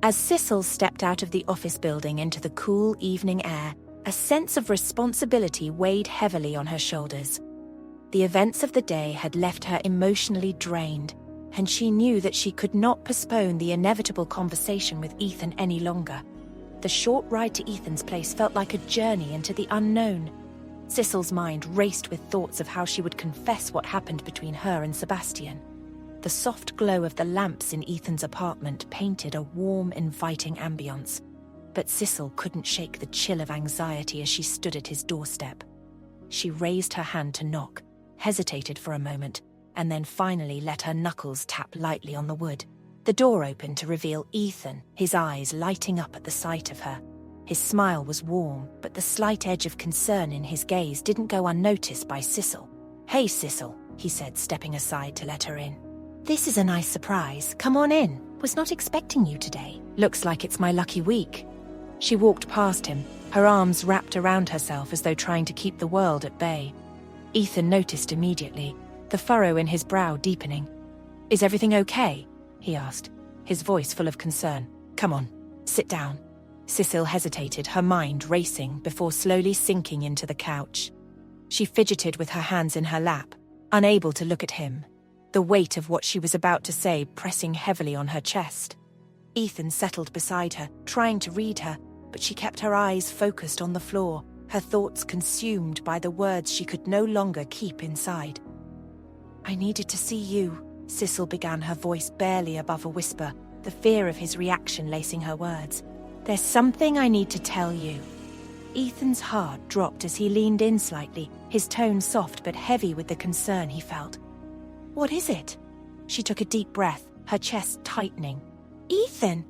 As Sicil stepped out of the office building into the cool evening air, a sense of responsibility weighed heavily on her shoulders. The events of the day had left her emotionally drained, and she knew that she could not postpone the inevitable conversation with Ethan any longer. The short ride to Ethan's place felt like a journey into the unknown. Sicil's mind raced with thoughts of how she would confess what happened between her and Sebastian. The soft glow of the lamps in Ethan's apartment painted a warm, inviting ambience, but Sicil couldn't shake the chill of anxiety as she stood at his doorstep. She raised her hand to knock, hesitated for a moment, and then finally let her knuckles tap lightly on the wood. The door opened to reveal Ethan, his eyes lighting up at the sight of her. His smile was warm, but the slight edge of concern in his gaze didn't go unnoticed by Sicil. "Hey, Sicil," he said, stepping aside to let her in. "This is a nice surprise. Come on in. Was not expecting you today. Looks like it's my lucky week." She walked past him, her arms wrapped around herself as though trying to keep the world at bay. Ethan noticed immediately, the furrow in his brow deepening. "Is everything okay?" he asked, his voice full of concern. "Come on, sit down." Sicil hesitated, her mind racing, before slowly sinking into the couch. She fidgeted with her hands in her lap, unable to look at him, the weight of what she was about to say pressing heavily on her chest. Ethan settled beside her, trying to read her, but she kept her eyes focused on the floor, her thoughts consumed by the words she could no longer keep inside. "I needed to see you," Sicil began, her voice barely above a whisper, the fear of his reaction lacing her words. "There's something I need to tell you." Ethan's heart dropped as he leaned in slightly, his tone soft but heavy with the concern he felt. "What is it?" She took a deep breath, her chest tightening. "Ethan,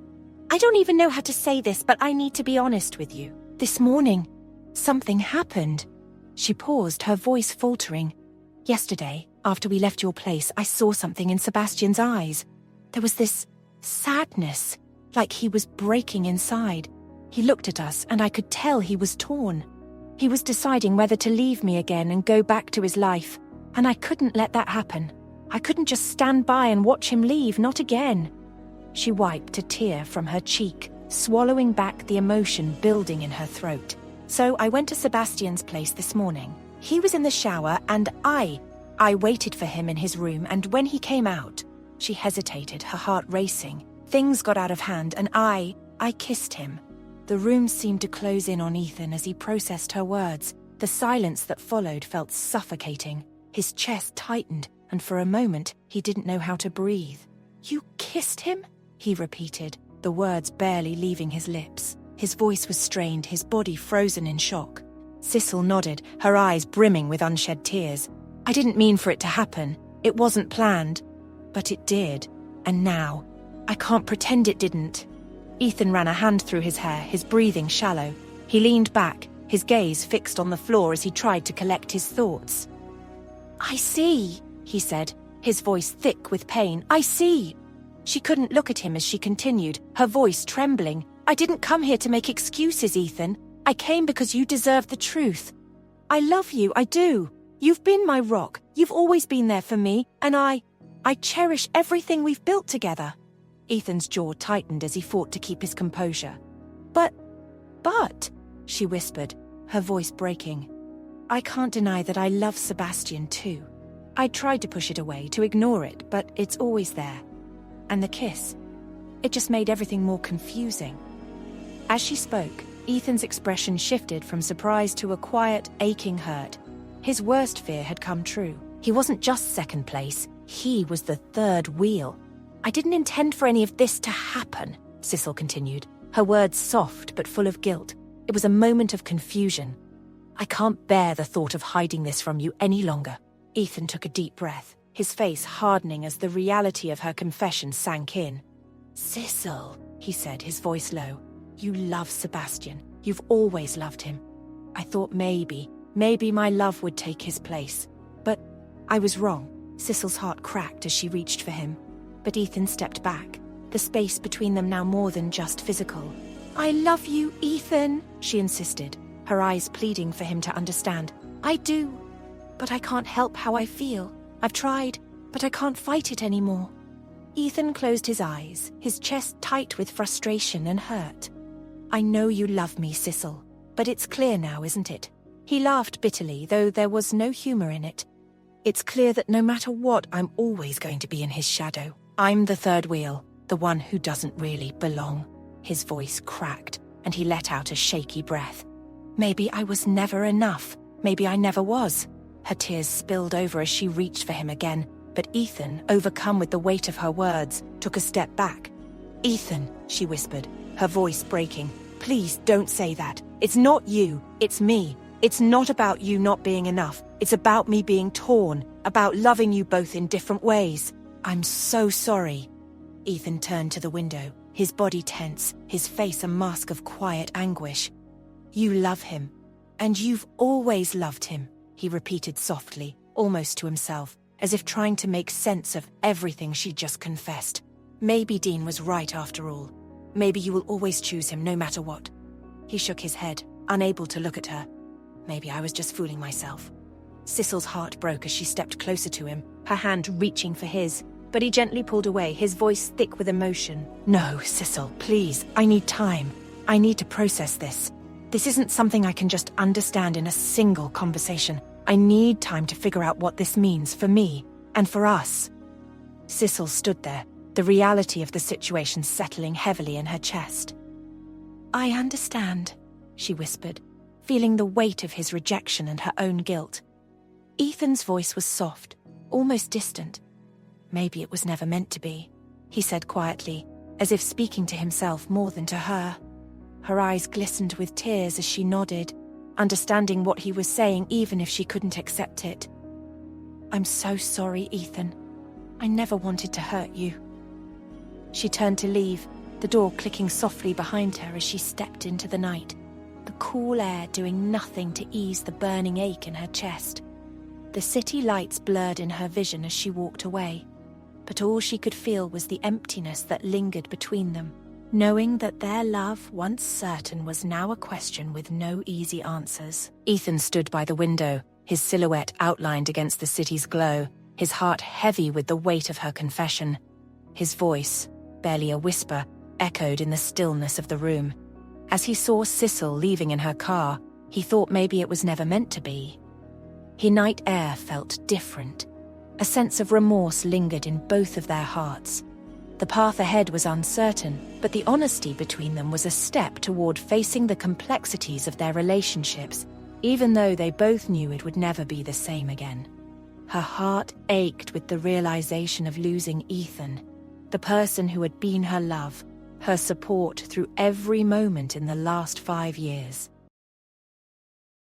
I don't even know how to say this, but I need to be honest with you. This morning, something happened." She paused, her voice faltering. "Yesterday, after we left your place, I saw something in Sebastian's eyes. There was this sadness, like he was breaking inside. He looked at us, and I could tell he was torn. He was deciding whether to leave me again and go back to his life, and I couldn't let that happen. I couldn't just stand by and watch him leave, not again." She wiped a tear from her cheek, swallowing back the emotion building in her throat. "So I went to Sebastian's place this morning. He was in the shower, and I waited for him in his room, and when he came out," she hesitated, her heart racing. "Things got out of hand, and I kissed him." The room seemed to close in on Ethan as he processed her words. The silence that followed felt suffocating. His chest tightened, and for a moment, he didn't know how to breathe. "You kissed him?" he repeated, the words barely leaving his lips. His voice was strained, his body frozen in shock. Sicil nodded, her eyes brimming with unshed tears. "I didn't mean for it to happen. It wasn't planned. But it did. And now, I can't pretend it didn't." Ethan ran a hand through his hair, his breathing shallow. He leaned back, his gaze fixed on the floor as he tried to collect his thoughts. "I see," he said, his voice thick with pain. "I see." She couldn't look at him as she continued, her voice trembling. "I didn't come here to make excuses, Ethan. I came because you deserve the truth. I love you, I do. You've been my rock. You've always been there for me, and I cherish everything we've built together." Ethan's jaw tightened as he fought to keep his composure. But, she whispered, her voice breaking. "I can't deny that I love Sebastian too. I tried to push it away, to ignore it, but it's always there. And the kiss, it just made everything more confusing." As she spoke, Ethan's expression shifted from surprise to a quiet, aching hurt. His worst fear had come true. He wasn't just second place, he was the third wheel. "I didn't intend for any of this to happen," Sicil continued, her words soft but full of guilt. It was a moment of confusion. "I can't bear the thought of hiding this from you any longer." Ethan took a deep breath, his face hardening as the reality of her confession sank in. "Sicil," he said, his voice low, "you love Sebastian. You've always loved him. I thought maybe my love would take his place. But I was wrong." Sicil's heart cracked as she reached for him. But Ethan stepped back, the space between them now more than just physical. "I love you, Ethan," she insisted, her eyes pleading for him to understand. "I do, but I can't help how I feel. I've tried, but I can't fight it anymore." Ethan closed his eyes, his chest tight with frustration and hurt. "I know you love me, Sicil, but it's clear now, isn't it?" He laughed bitterly, though there was no humor in it. "It's clear that no matter what, I'm always going to be in his shadow. I'm the third wheel, the one who doesn't really belong." His voice cracked, and he let out a shaky breath. "Maybe I was never enough. Maybe I never was." Her tears spilled over as she reached for him again, but Ethan, overcome with the weight of her words, took a step back. "Ethan," she whispered, her voice breaking, "please don't say that. It's not you, it's me. It's not about you not being enough. It's about me being torn, about loving you both in different ways. I'm so sorry." Ethan turned to the window, his body tense, his face a mask of quiet anguish. "You love him, and you've always loved him," he repeated softly, almost to himself, as if trying to make sense of everything she'd just confessed. "Maybe Dean was right after all. Maybe you will always choose him no matter what." He shook his head, unable to look at her. "Maybe I was just fooling myself." Sicil's heart broke as she stepped closer to him, her hand reaching for his, but he gently pulled away, his voice thick with emotion. "No, Sicil, please, I need time. I need to process this. This isn't something I can just understand in a single conversation. I need time to figure out what this means for me and for us." Sicil stood there, the reality of the situation settling heavily in her chest. "I understand," she whispered, feeling the weight of his rejection and her own guilt. Ethan's voice was soft, almost distant. "Maybe it was never meant to be," he said quietly, as if speaking to himself more than to her. Her eyes glistened with tears as she nodded, understanding what he was saying even if she couldn't accept it. "I'm so sorry, Ethan. I never wanted to hurt you." She turned to leave, the door clicking softly behind her as she stepped into the night, the cool air doing nothing to ease the burning ache in her chest. The city lights blurred in her vision as she walked away, but all she could feel was the emptiness that lingered between them, knowing that their love, once certain, was now a question with no easy answers. Ethan stood by the window, his silhouette outlined against the city's glow, his heart heavy with the weight of her confession. His voice, barely a whisper, echoed in the stillness of the room. As he saw Sicil leaving in her car, he thought maybe it was never meant to be. The night air felt different. A sense of remorse lingered in both of their hearts. The path ahead was uncertain, but the honesty between them was a step toward facing the complexities of their relationships, even though they both knew it would never be the same again. Her heart ached with the realization of losing Ethan, the person who had been her love, her support through every moment in the last 5 years.